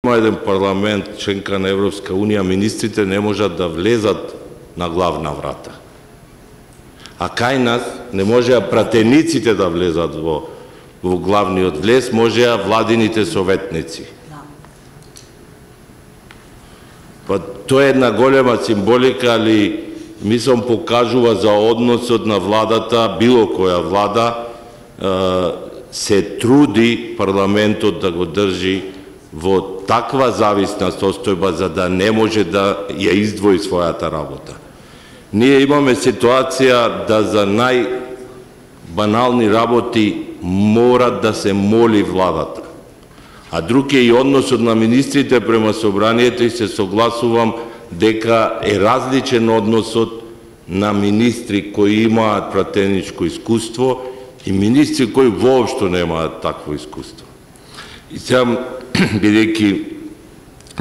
има еден парламент, членка на Европска унија, министрите не можат да влезат на главна врата. А кај нас не можеа пратениците да влезат во главниот влез, можеа владините советници. Па тоа е една голема символика, али мислам покажува за односот на владата, било која влада се труди парламентот да го држи во таква зависна состојба за да не може да ја издвои својата работа. Ние имаме ситуација да за најбанални работи мора да се моли владата. А друг е и односот на министрите према собранието и се согласувам дека е различен односот на министри кои имаат пратеничко искуство и министри кои воопшто немаат такво искуство. И сега, бидејќи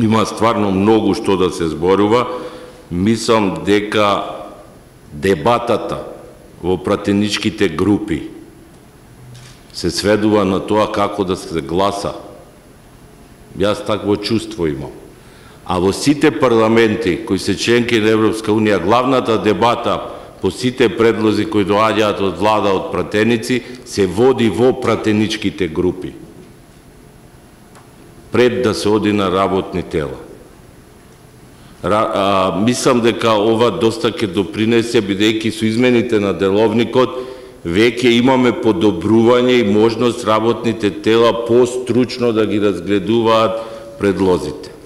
има стварно многу што да се зборува, мислам дека дебатата во пратеничките групи се сведува на тоа како да се гласа. Јас такво чувство имам. А во сите парламенти кои се членки на Европска унија, главната дебата по сите предлози кои доаѓаат од влада, од пратеници, се води во пратеничките групи, пред да се оди на работни тела. Мислам дека ова доста ќе допринесе, бидејќи со измените на деловникот веќе имаме подобрување и можност работните тела постручно да ги разгледуваат предлозите.